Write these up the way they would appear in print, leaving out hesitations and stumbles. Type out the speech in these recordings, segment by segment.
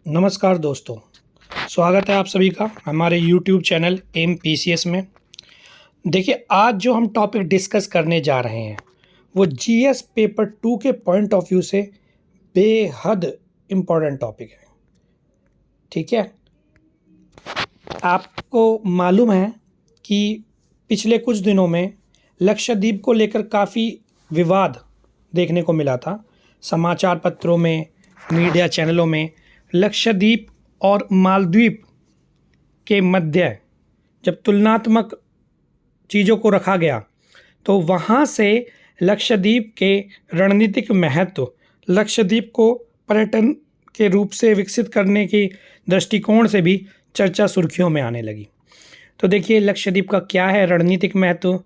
नमस्कार दोस्तों, स्वागत है आप सभी का हमारे यूट्यूब चैनल एम पीसीएस में। देखिए, आज जो हम टॉपिक डिस्कस करने जा रहे हैं वो जीएस पेपर 2 के पॉइंट ऑफ व्यू से बेहद इम्पोर्टेंट टॉपिक है। ठीक है, आपको मालूम है कि पिछले कुछ दिनों में लक्षद्वीप को लेकर काफ़ी विवाद देखने को मिला था। समाचार पत्रों में, मीडिया चैनलों में लक्षद्वीप और मालदीव के मध्य जब तुलनात्मक चीज़ों को रखा गया तो वहाँ से लक्षद्वीप के रणनीतिक महत्व, लक्षद्वीप को पर्यटन के रूप से विकसित करने के दृष्टिकोण से भी चर्चा सुर्खियों में आने लगी। तो देखिए, लक्षद्वीप का क्या है रणनीतिक महत्व,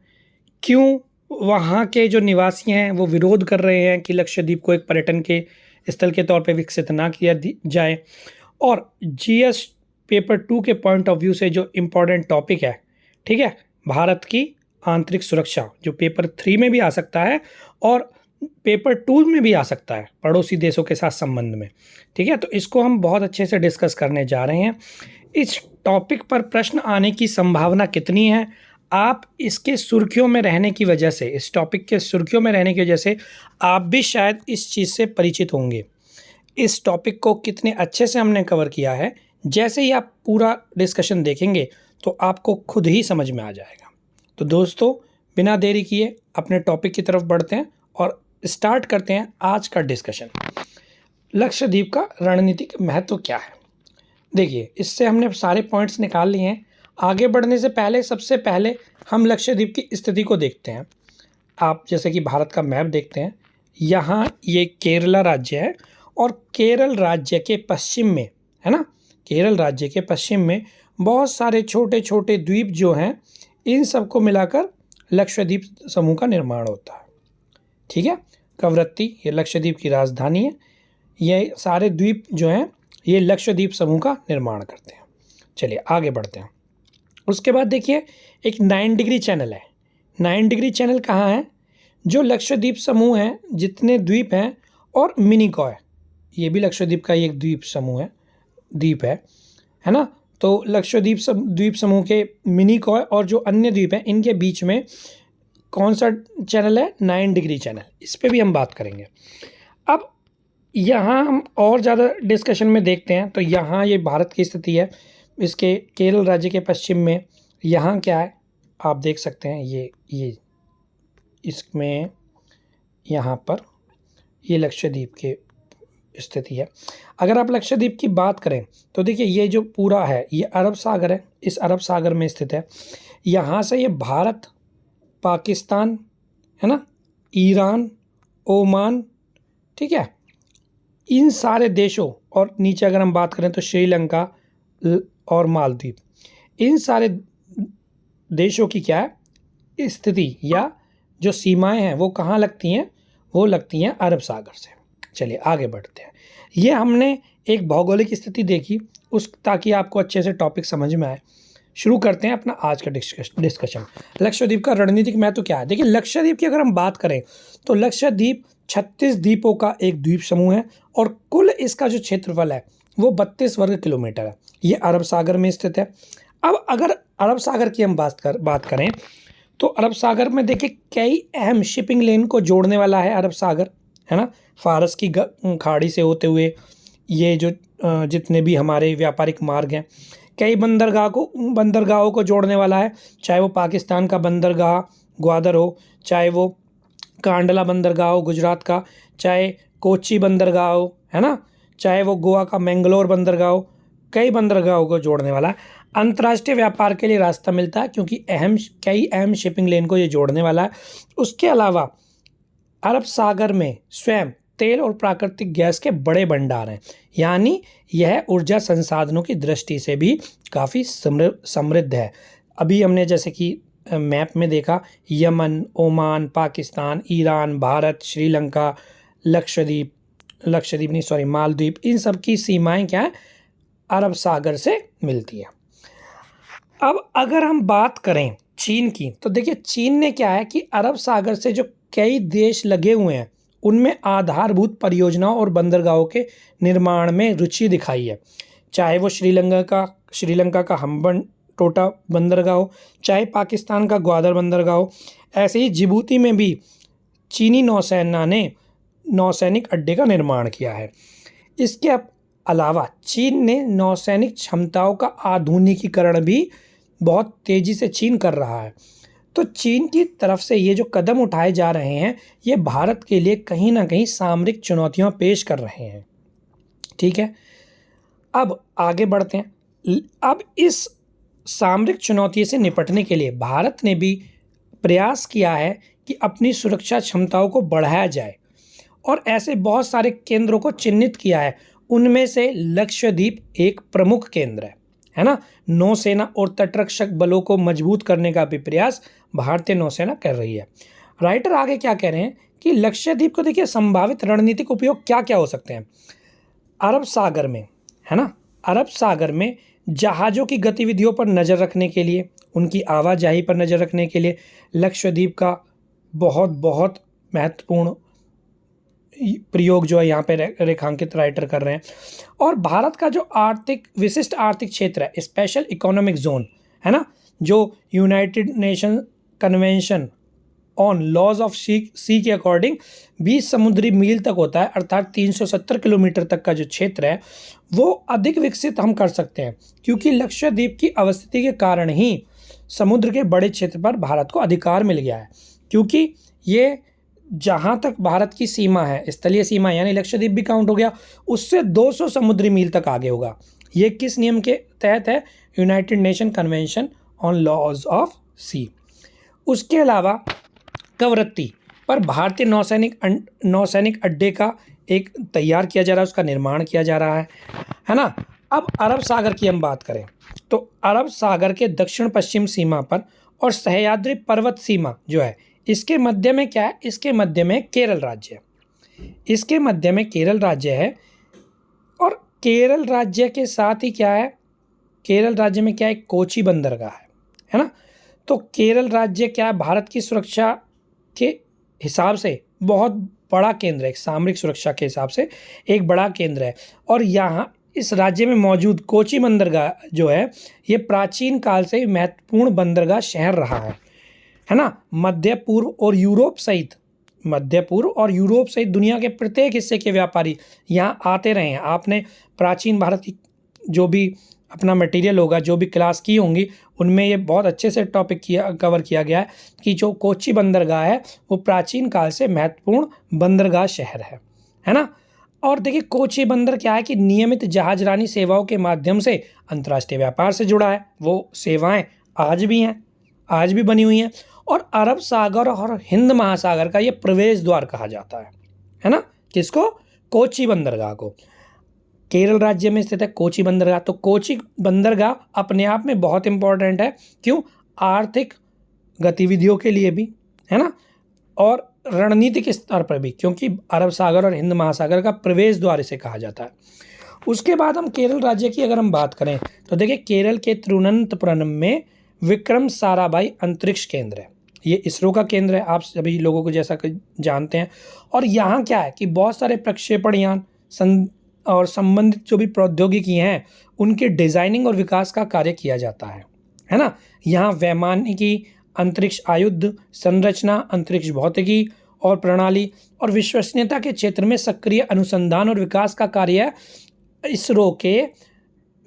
क्यों वहाँ के जो निवासी हैं वो विरोध कर रहे हैं कि लक्षद्वीप को एक पर्यटन के स्थल के तौर पे विकसित ना किया जाए, और जीएस पेपर 2 के पॉइंट ऑफ व्यू से जो इम्पोर्टेंट टॉपिक है, ठीक है, भारत की आंतरिक सुरक्षा, जो पेपर 3 में भी आ सकता है और पेपर 2 में भी आ सकता है, पड़ोसी देशों के साथ संबंध में। ठीक है, तो इसको हम बहुत अच्छे से डिस्कस करने जा रहे हैं। इस टॉपिक पर प्रश्न आने की संभावना कितनी है, आप इसके सुर्खियों में रहने की वजह से, इस टॉपिक के सुर्खियों में रहने की वजह से आप भी शायद इस चीज़ से परिचित होंगे। इस टॉपिक को कितने अच्छे से हमने कवर किया है, जैसे ही आप पूरा डिस्कशन देखेंगे तो आपको खुद ही समझ में आ जाएगा। तो दोस्तों, बिना देरी किए अपने टॉपिक की तरफ बढ़ते हैं और स्टार्ट करते हैं आज का डिस्कशन। लक्षद्वीप का रणनीतिक महत्व क्या है? देखिए, इससे हमने सारे पॉइंट्स निकाल लिए हैं। आगे बढ़ने से पहले सबसे पहले हम लक्षद्वीप की स्थिति को देखते हैं। आप जैसे कि भारत का मैप देखते हैं, यहाँ ये केरला राज्य है और केरल राज्य के पश्चिम में, है ना, केरल राज्य के पश्चिम में बहुत सारे छोटे छोटे द्वीप जो हैं, इन सबको मिलाकर लक्षद्वीप समूह का निर्माण होता है। ठीक है, कवरत्ती ये लक्षद्वीप की राजधानी है। ये सारे द्वीप जो हैं ये लक्षद्वीप समूह का निर्माण करते हैं। चलिए आगे बढ़ते हैं। उसके बाद देखिए, एक 9 डिग्री चैनल है। 9 डिग्री चैनल कहाँ है? जो लक्षद्वीप समूह है, जितने द्वीप हैं, और मिनिकॉय, ये भी लक्षद्वीप का एक द्वीप समूह है, द्वीप है ना। तो लक्षद्वीप द्वीप समूह के मिनिकॉय और जो अन्य द्वीप हैं, इनके बीच में कौन सा चैनल है? 9 डिग्री चैनल। इस पर भी हम बात करेंगे। अब यहाँ हम और ज़्यादा डिस्कशन में देखते हैं तो यहाँ ये भारत की स्थिति है, इसके केरल राज्य के पश्चिम में। यहाँ क्या है आप देख सकते हैं, ये इसमें यहाँ पर ये लक्षद्वीप की स्थिति है। अगर आप लक्षद्वीप की बात करें तो देखिए, ये जो पूरा है ये अरब सागर है, इस अरब सागर में स्थित है। यहाँ से ये भारत, पाकिस्तान, है ना, ईरान, ओमान, ठीक है, इन सारे देशों, और नीचे अगर हम बात करें तो श्रीलंका और मालदीव, इन सारे देशों की क्या है स्थिति, या जो सीमाएं हैं वो कहाँ लगती हैं? वो लगती हैं अरब सागर से। चलिए आगे बढ़ते हैं। ये हमने एक भौगोलिक स्थिति देखी ताकि आपको अच्छे से टॉपिक समझ में आए। शुरू करते हैं अपना आज का डिस्कशन। लक्षद्वीप का रणनीतिक महत्व क्या है? देखिए, लक्षद्वीप की अगर हम बात करें तो लक्षद्वीप 36 द्वीपों का एक द्वीप समूह है और कुल इसका जो क्षेत्रफल है वो 32 वर्ग किलोमीटर है। ये अरब सागर में स्थित है। अब अगर अरब सागर की हम बात करें तो अरब सागर में देखिए कई अहम शिपिंग लेन को जोड़ने वाला है अरब सागर, है ना। फारस की खाड़ी से होते हुए ये जो जितने भी हमारे व्यापारिक मार्ग हैं, कई बंदरगाहों को जोड़ने वाला है, चाहे वो पाकिस्तान का बंदरगाह ग्वादर हो, चाहे वो कांडला बंदरगाह हो गुजरात का, चाहे कोच्चि बंदरगाह हो, है ना, चाहे वो गोवा का मैंगलोर बंदरगाह हो, कई बंदरगाहों को जोड़ने वाला है। अंतर्राष्ट्रीय व्यापार के लिए रास्ता मिलता है क्योंकि कई अहम शिपिंग लेन को ये जोड़ने वाला है। उसके अलावा अरब सागर में स्वयं तेल और प्राकृतिक गैस के बड़े भंडार हैं, यानी यह ऊर्जा संसाधनों की दृष्टि से भी काफ़ी समृद्ध है। अभी हमने जैसे कि मैप में देखा, Yemen, Oman, Pakistan, Iran, Bharat, Sri Lanka, Maldives, इन सब की सीमाएं क्या है? अरब सागर से मिलती है। अब अगर हम बात करें चीन की, तो देखिए चीन ने क्या है कि अरब सागर से जो कई देश लगे हुए हैं उनमें आधारभूत परियोजनाओं और बंदरगाहों के निर्माण में रुचि दिखाई है। चाहे वो श्रीलंका का हम्बनटोटा बंदरगाह हो, चाहे पाकिस्तान का ग्वादर बंदरगाह हो। ऐसे ही जिबूती में भी चीनी नौसेना ने नौसैनिक अड्डे का निर्माण किया है। इसके अलावा चीन ने नौसैनिक क्षमताओं का आधुनिकीकरण भी बहुत तेज़ी से चीन कर रहा है। तो चीन की तरफ से ये जो कदम उठाए जा रहे हैं, ये भारत के लिए कहीं ना कहीं सामरिक चुनौतियां पेश कर रहे हैं। ठीक है, अब आगे बढ़ते हैं। अब इस सामरिक चुनौती से निपटने के लिए भारत ने भी प्रयास किया है कि अपनी सुरक्षा क्षमताओं को बढ़ाया जाए और ऐसे बहुत सारे केंद्रों को चिन्हित किया है। उनमें से लक्षद्वीप एक प्रमुख केंद्र है ना। नौसेना और तटरक्षक बलों को मजबूत करने का भी प्रयास भारतीय नौसेना कर रही है। राइटर आगे क्या कह रहे हैं कि लक्षद्वीप को देखिए संभावित रणनीतिक उपयोग क्या क्या हो सकते हैं। अरब सागर में, है ना, अरब सागर में जहाज़ों की गतिविधियों पर नज़र रखने के लिए, उनकी आवाजाही पर नज़र रखने के लिए लक्षद्वीप का बहुत बहुत महत्वपूर्ण प्रयोग जो है यहाँ पे रेखांकित राइटर कर रहे हैं। और भारत का जो विशिष्ट आर्थिक क्षेत्र है, स्पेशल इकोनॉमिक जोन, है ना, जो United Nation Convention on Laws of Sea के अकॉर्डिंग 20 समुद्री मील तक होता है, अर्थात 370 किलोमीटर तक का जो क्षेत्र है वो अधिक विकसित हम कर सकते हैं, क्योंकि लक्षद्वीप की अवस्थिति के कारण ही समुद्र के बड़े क्षेत्र पर भारत को अधिकार मिल गया है। क्योंकि ये जहाँ तक भारत की सीमा है, स्थलीय सीमा, यानी लक्षद्वीप भी काउंट हो गया, उससे 200 समुद्री मील तक आगे होगा। ये किस नियम के तहत है? United Nation Convention on Laws of Sea. उसके अलावा कवरत्ती पर भारतीय नौसैनिक अड्डे का एक तैयार किया जा रहा है, उसका निर्माण किया जा रहा है ना। अब अरब सागर की हम बात करें तो अरब सागर के दक्षिण पश्चिम सीमा पर और सह्याद्री पर्वत सीमा जो है, इसके मध्य में क्या है? इसके मध्य में केरल राज्य है। इसके मध्य में केरल राज्य है और केरल राज्य के साथ ही क्या है? केरल राज्य में क्या है? कोची बंदरगाह है ना। तो केरल राज्य क्या है? भारत की सुरक्षा के हिसाब से बहुत बड़ा केंद्र है, एक सामरिक सुरक्षा के हिसाब से एक बड़ा केंद्र है। और यहाँ इस राज्य में मौजूद कोची बंदरगाह जो है, ये प्राचीन काल से महत्वपूर्ण बंदरगाह शहर रहा है ना। मध्य पूर्व और यूरोप सहित दुनिया के प्रत्येक हिस्से के व्यापारी यहाँ आते रहे हैं। आपने प्राचीन भारत की जो भी अपना मटेरियल होगा, जो भी क्लास की होंगी, उनमें ये बहुत अच्छे से टॉपिक कवर किया गया है कि जो कोची बंदरगाह है वो प्राचीन काल से महत्वपूर्ण बंदरगाह शहर है ना। और देखिए कोची बंदर क्या है कि नियमित जहाजरानी सेवाओं के माध्यम से अंतर्राष्ट्रीय व्यापार से जुड़ा है। वो सेवाएं आज भी बनी हुई हैं। और अरब सागर और हिंद महासागर का ये प्रवेश द्वार कहा जाता है ना। किसको? कोची बंदरगाह को। केरल राज्य में स्थित है कोची बंदरगाह। तो कोची बंदरगाह अपने आप में बहुत इंपॉर्टेंट है। क्यों? आर्थिक गतिविधियों के लिए भी, है ना, और रणनीतिक स्तर पर भी, क्योंकि अरब सागर और हिंद महासागर का प्रवेश द्वार इसे कहा जाता है। उसके बाद हम केरल राज्य की अगर हम बात करें तो देखिए केरल के तिरुवनंतपुरम में विक्रम साराभाई अंतरिक्ष केंद्र है। ये इसरो का केंद्र है, आप सभी लोगों को जैसा कि जानते हैं। और यहाँ क्या है कि बहुत सारे प्रक्षेपण यान और संबंधित जो भी प्रौद्योगिकी हैं उनके डिजाइनिंग और विकास का कार्य किया जाता है ना। यहाँ वैमानिकी, अंतरिक्ष आयुध संरचना, अंतरिक्ष भौतिकी और प्रणाली और विश्वसनीयता के क्षेत्र में सक्रिय अनुसंधान और विकास का कार्य इसरो के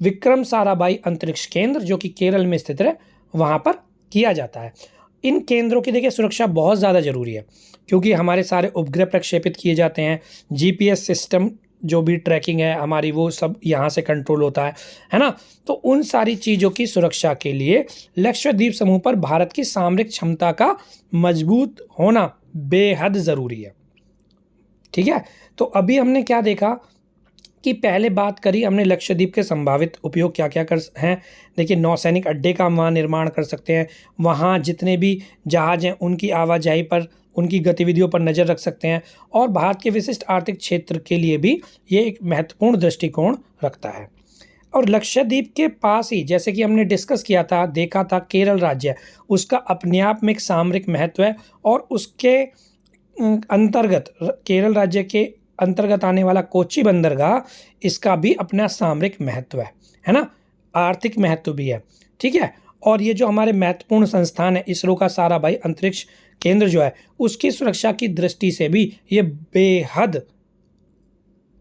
विक्रम साराभाई अंतरिक्ष केंद्र जो कि केरल में स्थित है वहाँ पर किया जाता है। इन केंद्रों की देखिए सुरक्षा बहुत ज़्यादा ज़रूरी है, क्योंकि हमारे सारे उपग्रह प्रक्षेपित किए जाते हैं। जीपीएस सिस्टम जो भी ट्रैकिंग है हमारी, वो सब यहाँ से कंट्रोल होता है ना। तो उन सारी चीज़ों की सुरक्षा के लिए लक्षद्वीप समूह पर भारत की सामरिक क्षमता का मजबूत होना बेहद ज़रूरी है। ठीक है, तो अभी हमने क्या देखा कि पहले बात करी हमने लक्षद्वीप के संभावित उपयोग क्या क्या कर हैं। देखिए नौसैनिक अड्डे का वहाँ निर्माण कर सकते हैं, वहाँ जितने भी जहाज़ हैं उनकी आवाजाही पर, उनकी गतिविधियों पर नज़र रख सकते हैं। और भारत के विशिष्ट आर्थिक क्षेत्र के लिए भी ये एक महत्वपूर्ण दृष्टिकोण रखता है। और लक्षद्वीप के पास ही, जैसे कि हमने डिस्कस किया था, देखा था, केरल राज्य है, उसका अपने आप में एक सामरिक महत्व है और उसके अंतर्गत केरल राज्य के अंतर्गत आने वाला कोच्चि बंदरगाह, इसका भी अपना सामरिक महत्व है ना, आर्थिक महत्व भी है। ठीक है, और ये जो हमारे महत्वपूर्ण संस्थान है इसरो का साराभाई अंतरिक्ष केंद्र जो है, उसकी सुरक्षा की दृष्टि से भी ये बेहद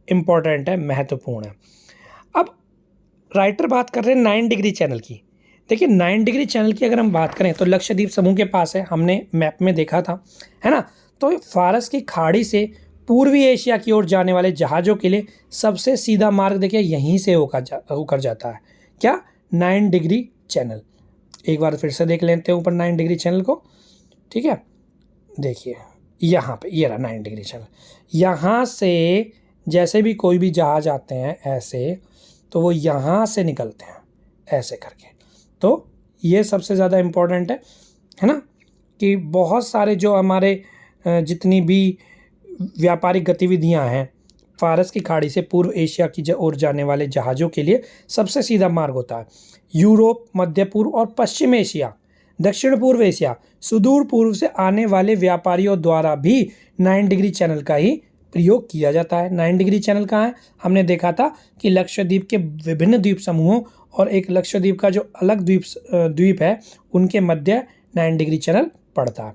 इम्पोर्टेंट है, महत्वपूर्ण है। अब राइटर बात कर रहे हैं 9 डिग्री चैनल की। देखिए 9 डिग्री चैनल की अगर हम बात करें तो लक्षद्वीप समूह के पास है, हमने मैप में देखा था, है ना। तो फारस की खाड़ी से पूर्वी एशिया की ओर जाने वाले जहाज़ों के लिए सबसे सीधा मार्ग देखिए यहीं से होकर जाता है। क्या? 9 डिग्री चैनल। एक बार फिर से देख लेते हैं ऊपर 9 डिग्री चैनल को। ठीक है, देखिए यहाँ पे ये रहा 9 डिग्री चैनल। यहाँ से जैसे भी कोई भी जहाज़ आते हैं ऐसे, तो वो यहाँ से निकलते हैं ऐसे करके। तो ये सबसे ज़्यादा इम्पोर्टेंट है ना, कि बहुत सारे जो हमारे जितनी भी व्यापारिक गतिविधियां हैं, फारस की खाड़ी से पूर्व एशिया की ओर जाने वाले जहाज़ों के लिए सबसे सीधा मार्ग होता है। यूरोप, मध्य पूर्व और पश्चिम एशिया, दक्षिण पूर्व एशिया, सुदूर पूर्व से आने वाले व्यापारियों द्वारा भी 9 डिग्री चैनल का ही प्रयोग किया जाता है। 9 डिग्री चैनल कहाँ है? हमने देखा था कि लक्षद्वीप के विभिन्न द्वीप समूहों और एक लक्षद्वीप का जो अलग द्वीप है उनके मध्य 9 डिग्री चैनल पड़ता है।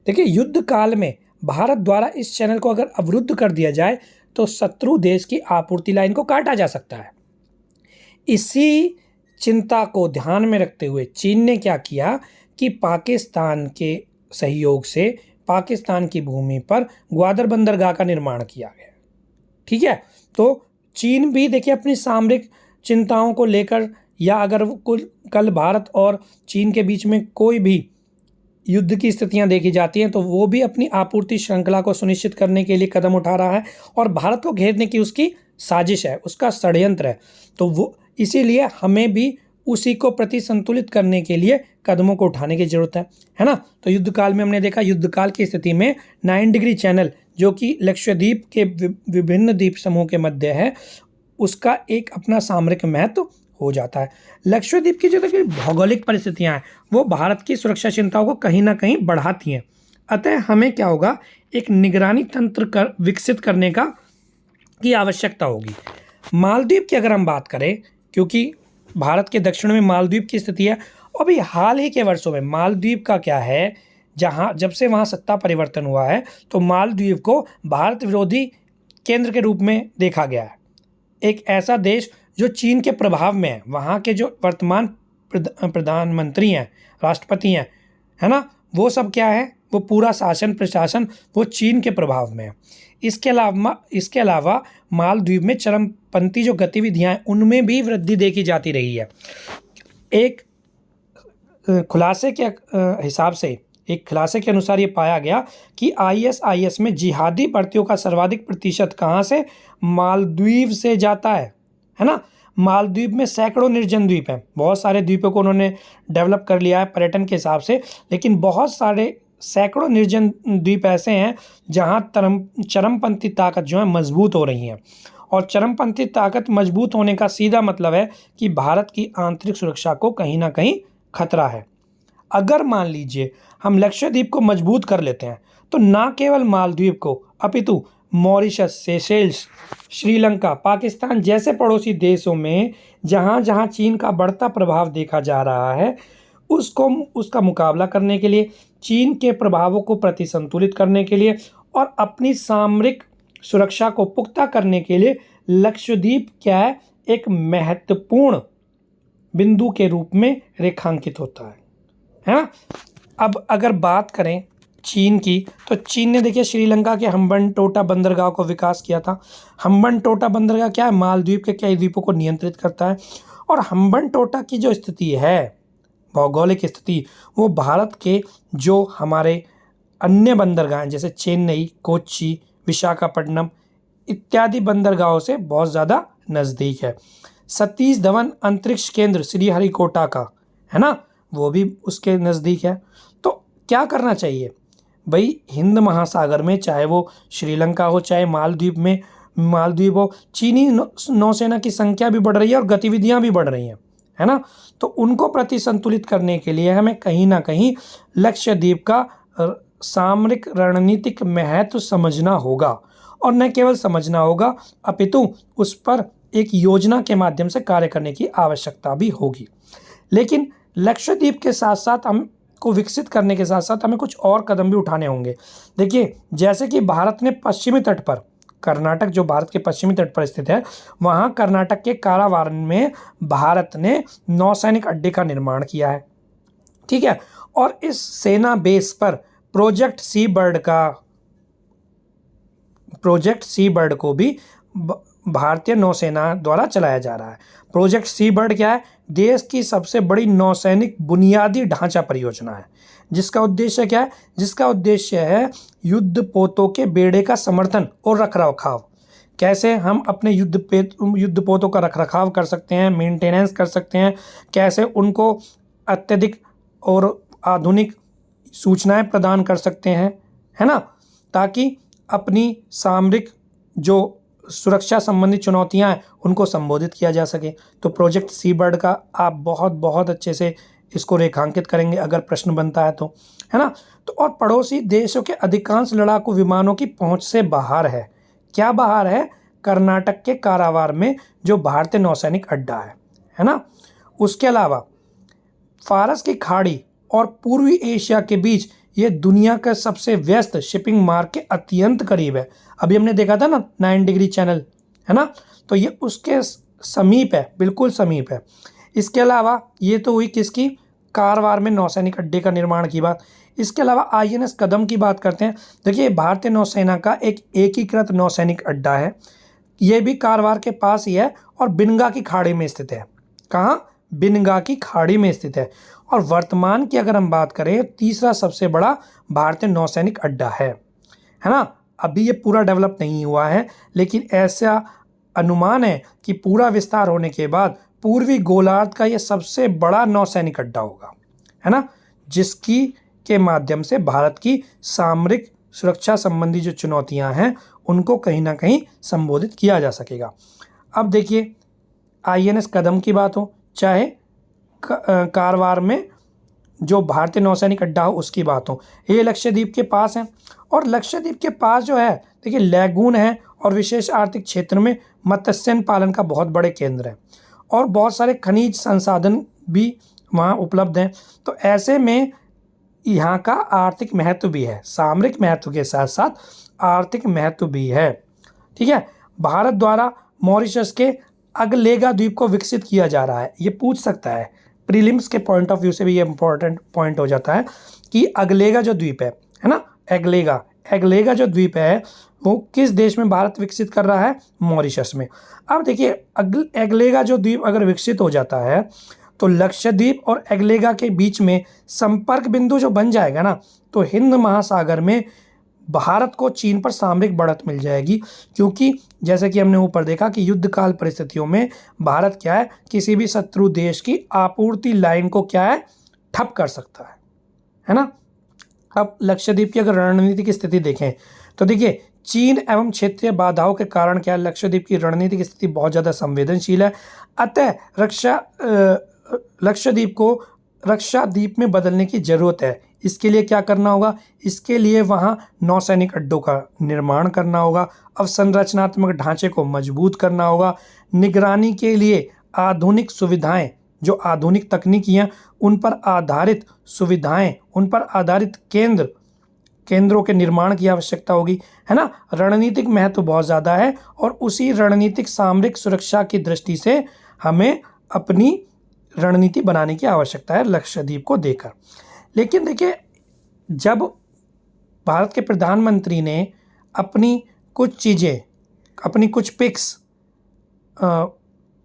देखिए युद्ध काल में भारत द्वारा इस चैनल को अगर अवरुद्ध कर दिया जाए तो शत्रु देश की आपूर्ति लाइन को काटा जा सकता है। इसी चिंता को ध्यान में रखते हुए चीन ने क्या किया कि पाकिस्तान के सहयोग से पाकिस्तान की भूमि पर ग्वादर बंदरगाह का निर्माण किया गया। ठीक है, तो चीन भी देखिए अपनी सामरिक चिंताओं को लेकर, या अगर कल भारत और चीन के बीच में कोई भी युद्ध की स्थितियां देखी जाती हैं तो वो भी अपनी आपूर्ति श्रृंखला को सुनिश्चित करने के लिए कदम उठा रहा है और भारत को घेरने की उसकी साजिश है, उसका षड्यंत्र है। तो वो इसीलिए हमें भी उसी को प्रति संतुलित करने के लिए कदमों को उठाने की जरूरत है ना। तो युद्ध काल में हमने देखा, युद्ध काल की स्थिति में 9 डिग्री चैनल जो कि लक्षद्वीप के विभिन्न द्वीप समूह के मध्य है, उसका एक अपना सामरिक महत्व हो जाता है। लक्षद्वीप की जो देखिए भौगोलिक परिस्थितियां हैं वो भारत की सुरक्षा चिंताओं को कहीं ना कहीं बढ़ाती हैं। अतः हमें क्या होगा, एक निगरानी तंत्र विकसित करने की आवश्यकता होगी। मालदीव की अगर हम बात करें, क्योंकि भारत के दक्षिण में मालदीव की स्थिति है, और अभी हाल ही के वर्षों में मालदीव का क्या है, जब से वहाँ सत्ता परिवर्तन हुआ है तो मालदीव को भारत विरोधी केंद्र के रूप में देखा गया है। एक ऐसा देश जो चीन के प्रभाव में है, वहाँ के जो वर्तमान प्रधानमंत्री हैं, राष्ट्रपति हैं, है ना, वो सब क्या है, वो पूरा शासन प्रशासन वो चीन के प्रभाव में है। इसके अलावा मालदीव में चरमपंथी जो गतिविधियां हैं उनमें भी वृद्धि देखी जाती रही है। एक खुलासे के हिसाब से, एक खुलासे के अनुसार ये पाया गया कि ISIS में जिहादी भर्तियों का सर्वाधिक प्रतिशत कहाँ से, मालदीव से जाता है ना। मालदीव में सैकड़ों निर्जन द्वीप हैं, बहुत सारे द्वीपों को उन्होंने डेवलप कर लिया है पर्यटन के हिसाब से, लेकिन बहुत सारे सैकड़ों निर्जन द्वीप ऐसे हैं जहाँ चरमपंथी ताकत जो है मजबूत हो रही हैं। और चरमपंथी ताकत मजबूत होने का सीधा मतलब है कि भारत की आंतरिक सुरक्षा को कहीं ना कहीं खतरा है। अगर मान लीजिए हम लक्षद्वीप को मजबूत कर लेते हैं तो ना केवल मालदीव को अपितु मॉरिशस, सेशेल्स, श्रीलंका, पाकिस्तान जैसे पड़ोसी देशों में जहाँ जहाँ चीन का बढ़ता प्रभाव देखा जा रहा है उसका मुकाबला करने के लिए, चीन के प्रभावों को प्रतिसंतुलित करने के लिए और अपनी सामरिक सुरक्षा को पुख्ता करने के लिए लक्षद्वीप क्या है, एक महत्वपूर्ण बिंदु के रूप में रेखांकित होता है ना। अब अगर बात करें चीन की, तो चीन ने देखिए श्रीलंका के हम्बनटोटा बंदरगाह को विकास किया था। हम्बनटोटा बंदरगाह क्या है, मालदीव के कई द्वीपों को नियंत्रित करता है। और हम्बनटोटा की जो स्थिति है, भौगोलिक स्थिति, वो भारत के जो हमारे अन्य बंदरगाह जैसे चेन्नई, कोच्चि, विशाखापट्टनम इत्यादि बंदरगाहों से बहुत ज़्यादा नज़दीक है। सतीश धवन अंतरिक्ष केंद्र श्रीहरिकोटा का, है ना, वो भी उसके नज़दीक है। तो क्या करना चाहिए भाई, हिंद महासागर में चाहे वो श्रीलंका हो चाहे मालदीव हो, चीनी नौसेना की संख्या भी बढ़ रही है और गतिविधियां भी बढ़ रही हैं, है ना। तो उनको प्रति संतुलित करने के लिए हमें कहीं ना कहीं लक्षद्वीप का सामरिक रणनीतिक महत्व समझना होगा, और न केवल समझना होगा अपितु उस पर एक योजना के माध्यम से कार्य करने की आवश्यकता भी होगी। लेकिन लक्षद्वीप के साथ साथ हमको विकसित करने के साथ साथ हमें कुछ और कदम भी उठाने होंगे। देखिए, जैसे कि भारत ने पश्चिमी तट पर, कर्नाटक जो भारत के पश्चिमी तट पर स्थित है, वहाँ कर्नाटक के कारावार में भारत ने नौसैनिक अड्डे का निर्माण किया है, ठीक है। और इस सेना बेस पर प्रोजेक्ट सी बर्ड को भी भारतीय नौसेना द्वारा चलाया जा रहा है। प्रोजेक्ट सी बर्ड क्या है? देश की सबसे बड़ी नौसैनिक बुनियादी ढांचा परियोजना है, जिसका उद्देश्य क्या है? जिसका उद्देश्य है युद्धपोतों के बेड़े का समर्थन और रखरखाव। कैसे हम अपने युद्धपोतों का रखरखाव कर सकते हैं, मेंटेनेंस कर सकते हैं, कैसे उनको अत्यधिक और आधुनिक सूचनाएं प्रदान कर सकते हैं, है ना, ताकि अपनी सामरिक जो सुरक्षा संबंधी चुनौतियां हैं उनको संबोधित किया जा सके। तो प्रोजेक्ट सी बर्ड का आप बहुत बहुत अच्छे से इसको रेखांकित करेंगे अगर प्रश्न बनता है तो, है ना। तो और पड़ोसी देशों के अधिकांश लड़ाकू विमानों की पहुंच से बाहर है। क्या बाहर है? कर्नाटक के कारावार में जो भारतीय नौसैनिक अड्डा है ना। उसके अलावा फारस की खाड़ी और पूर्वी एशिया के बीच ये दुनिया का सबसे व्यस्त शिपिंग मार्ग के अत्यंत करीब है। अभी हमने देखा था ना 9 डिग्री चैनल, है ना, तो ये उसके समीप है, बिल्कुल समीप है। इसके अलावा ये तो हुई किसकी? कारवार में नौसैनिक अड्डे का निर्माण की बात। इसके अलावा आईएनएस कदम की बात करते हैं। देखिए, भारतीय नौसेना का एक एकीकृत नौसैनिक अड्डा है, ये भी कारवार के पास ही है और बिनगा की खाड़ी में स्थित है। कहाँ? बिनगा की खाड़ी में स्थित है। और वर्तमान की अगर हम बात करें, तीसरा सबसे बड़ा भारतीय नौसैनिक अड्डा है ना। अभी ये पूरा डेवलप नहीं हुआ है, लेकिन ऐसा अनुमान है कि पूरा विस्तार होने के बाद पूर्वी गोलार्ध का ये सबसे बड़ा नौसैनिक अड्डा होगा, है ना, जिसकी के माध्यम से भारत की सामरिक सुरक्षा संबंधी जो चुनौतियां हैं उनको कहीं ना कहीं संबोधित किया जा सकेगा। अब देखिए, आईएनएस कदम की बात हो, चाहे कारवार में जो भारतीय नौसैनिक अड्डा हो उसकी बात हो, ये लक्षद्वीप के पास है। और लक्षद्वीप के पास जो है, देखिए, लैगून है और विशेष आर्थिक क्षेत्र में मत्स्य पालन का बहुत बड़े केंद्र है और बहुत सारे खनिज संसाधन भी वहाँ उपलब्ध हैं। तो ऐसे में यहाँ का आर्थिक महत्व भी है, सामरिक महत्व के साथ साथ आर्थिक महत्व भी है, ठीक है। भारत द्वारा मॉरिशस के अगलेगा द्वीप को विकसित किया जा रहा है। ये पूछ सकता है, प्रीलिम्स के पॉइंट ऑफ व्यू से भी ये इंपॉर्टेंट पॉइंट हो जाता है कि अगलेगा जो द्वीप है ना, एगलेगा जो द्वीप है वो किस देश में भारत विकसित कर रहा है? मॉरिशस में। अब देखिए, एगलेगा जो द्वीप अगर विकसित हो जाता है तो लक्षद्वीप और एगलेगा के बीच में संपर्क बिंदु जो बन जाएगा ना, तो हिंद महासागर में भारत को चीन पर सामरिक बढ़त मिल जाएगी। क्योंकि जैसे कि हमने ऊपर देखा कि युद्धकाल परिस्थितियों में भारत क्या है, किसी भी शत्रु देश की आपूर्ति लाइन को क्या है, ठप कर सकता है ना। अब लक्षद्वीप की अगर रणनीतिक स्थिति देखें तो देखिए, चीन एवं क्षेत्रीय बाधाओं के कारण क्या है, लक्षद्वीप की रणनीतिक स्थिति बहुत ज़्यादा संवेदनशील है। अतः लक्षद्वीप को रक्षा द्वीप में बदलने की जरूरत है। इसके लिए क्या करना होगा? इसके लिए वहाँ नौसैनिक अड्डों का निर्माण करना होगा, अवसंरचनात्मक ढांचे को मजबूत करना होगा, निगरानी के लिए आधुनिक सुविधाएं, जो आधुनिक तकनीकियाँ उन पर आधारित सुविधाएं, उन पर आधारित केंद्रों के निर्माण की आवश्यकता होगी, है ना। रणनीतिक महत्व बहुत ज़्यादा है और उसी रणनीतिक सामरिक सुरक्षा की दृष्टि से हमें अपनी रणनीति बनाने की आवश्यकता है लक्षद्वीप को देकर। लेकिन देखिए, जब भारत के प्रधानमंत्री ने अपनी कुछ पिक्स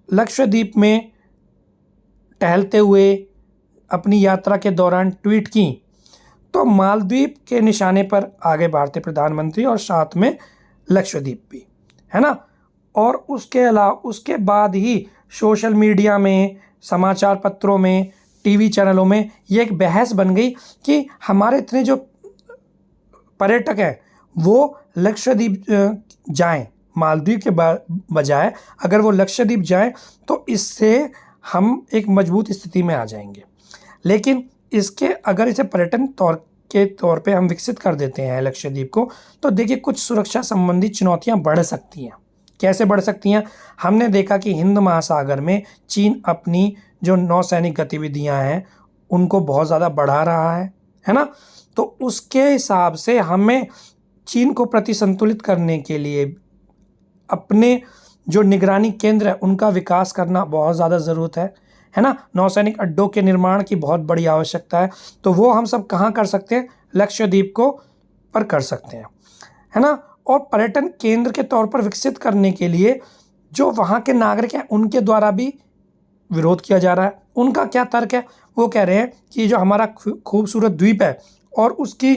लक्षद्वीप में टहलते हुए अपनी यात्रा के दौरान ट्वीट की, तो मालदीव के निशाने पर आ गए भारतीय प्रधानमंत्री और साथ में लक्षद्वीप भी, है ना। और उसके बाद ही सोशल मीडिया में, समाचार पत्रों में, टीवी चैनलों में ये एक बहस बन गई कि हमारे इतने जो पर्यटक हैं वो लक्षद्वीप जाएं, मालदीव के बजाय अगर वो लक्षद्वीप जाएं तो इससे हम एक मजबूत स्थिति में आ जाएंगे। लेकिन अगर इसे पर्यटन तौर के तौर पे हम विकसित कर देते हैं लक्षद्वीप को, तो देखिए कुछ सुरक्षा संबंधी चुनौतियां बढ़ सकती हैं। कैसे बढ़ सकती हैं? हमने देखा कि हिंद महासागर में चीन अपनी जो नौसैनिक गतिविधियां हैं उनको बहुत ज़्यादा बढ़ा रहा है ना? तो उसके हिसाब से हमें चीन को प्रतिसंतुलित करने के लिए अपने जो निगरानी केंद्र है उनका विकास करना बहुत ज़्यादा ज़रूरत है ना? नौसैनिक अड्डों के निर्माण की बहुत बड़ी आवश्यकता है। तो वो हम सब कहाँ कर सकते हैं? लक्षद्वीप को पर कर सकते हैं, है ना? और पर्यटन केंद्र के तौर पर विकसित करने के लिए जो वहाँ के नागरिक हैं उनके द्वारा भी विरोध किया जा रहा है। उनका क्या तर्क है? वो कह रहे हैं कि जो हमारा खूबसूरत द्वीप है और उसकी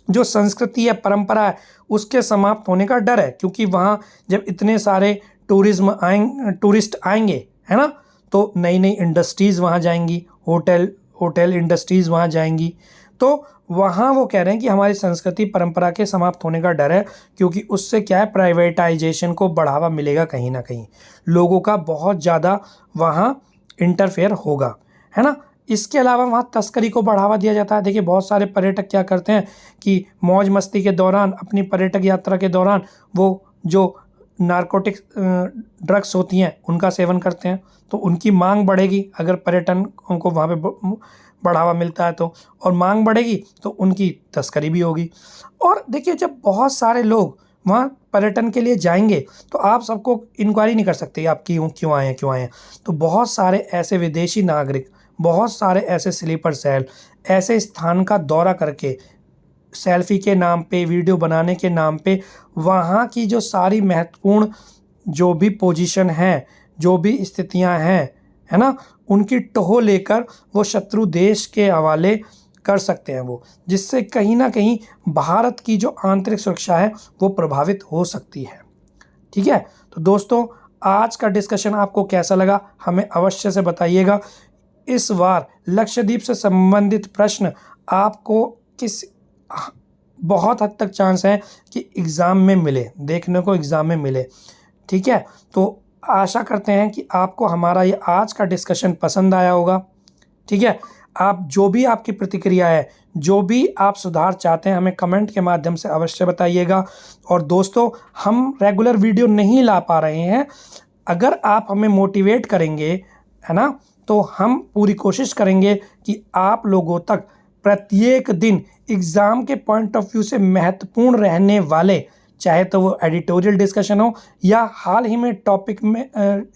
जो संस्कृति है, परंपरा है, उसके समाप्त होने का डर है, क्योंकि वहाँ जब इतने सारे टूरिस्ट आएंगे, है ना, तो नई नई इंडस्ट्रीज़ वहाँ जाएंगी, होटल इंडस्ट्रीज़ वहाँ जाएंगी। तो वहाँ वो कह रहे हैं कि हमारी संस्कृति परंपरा के समाप्त होने का डर है, क्योंकि उससे क्या है, प्राइवेटाइजेशन को बढ़ावा मिलेगा, कहीं ना कहीं लोगों का बहुत ज़्यादा वहाँ इंटरफेयर होगा, है ना। इसके अलावा वहाँ तस्करी को बढ़ावा दिया जाता है। देखिए बहुत सारे पर्यटक क्या करते हैं कि मौज मस्ती के दौरान, अपनी पर्यटक यात्रा के दौरान वो जो नारकोटिक्स ड्रग्स होती हैं उनका सेवन करते हैं, तो उनकी मांग बढ़ेगी अगर पर्यटन को वहाँ पे बढ़ावा मिलता है तो, और मांग बढ़ेगी तो उनकी तस्करी भी होगी। और देखिए जब बहुत सारे लोग वहाँ पर्यटन के लिए जाएंगे तो आप सबको इंक्वायरी नहीं कर सकते आप क्यों आए हैं। तो बहुत सारे ऐसे विदेशी नागरिक, बहुत सारे ऐसे स्लीपर सेल ऐसे स्थान का दौरा करके सेल्फी के नाम पे, वीडियो बनाने के नाम पे वहाँ की जो सारी महत्वपूर्ण जो भी पोजीशन है, जो भी स्थितियाँ हैं, है ना, उनकी टोह लेकर वो शत्रु देश के हवाले कर सकते हैं वो, जिससे कहीं ना कहीं भारत की जो आंतरिक सुरक्षा है वो प्रभावित हो सकती है। ठीक है, तो दोस्तों आज का डिस्कशन आपको कैसा लगा हमें अवश्य से बताइएगा। इस बार लक्षद्वीप से संबंधित प्रश्न आपको बहुत हद तक चांस है कि एग्ज़ाम में मिले, देखने को एग्ज़ाम में मिले। ठीक है, तो आशा करते हैं कि आपको हमारा ये आज का डिस्कशन पसंद आया होगा। ठीक है, आप जो भी आपकी प्रतिक्रिया है, जो भी आप सुधार चाहते हैं, हमें कमेंट के माध्यम से अवश्य बताइएगा। और दोस्तों हम रेगुलर वीडियो नहीं ला पा रहे हैं, अगर आप हमें मोटिवेट करेंगे, है ना, तो हम पूरी कोशिश करेंगे कि आप लोगों तक प्रत्येक दिन एग्ज़ाम के पॉइंट ऑफ व्यू से महत्वपूर्ण रहने वाले, चाहे तो वो एडिटोरियल डिस्कशन हो या हाल ही में टॉपिक में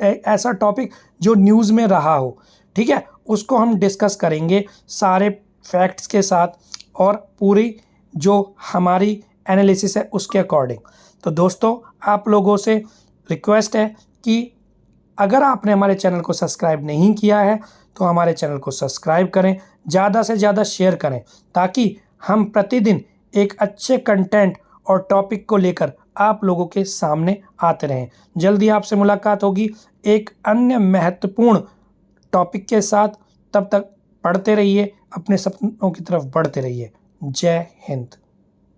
ऐसा टॉपिक जो न्यूज़ में रहा हो, ठीक है, उसको हम डिस्कस करेंगे सारे फैक्ट्स के साथ और पूरी जो हमारी एनालिसिस है उसके अकॉर्डिंग। तो दोस्तों आप लोगों से रिक्वेस्ट है कि अगर आपने हमारे चैनल को सब्सक्राइब नहीं किया है तो हमारे चैनल को सब्सक्राइब करें, ज़्यादा से ज़्यादा शेयर करें, ताकि हम प्रतिदिन एक अच्छे कंटेंट और टॉपिक को लेकर आप लोगों के सामने आते रहें। जल्दी आपसे मुलाकात होगी एक अन्य महत्वपूर्ण टॉपिक के साथ। तब तक पढ़ते रहिए, अपने सपनों की तरफ बढ़ते रहिए। जय हिंद।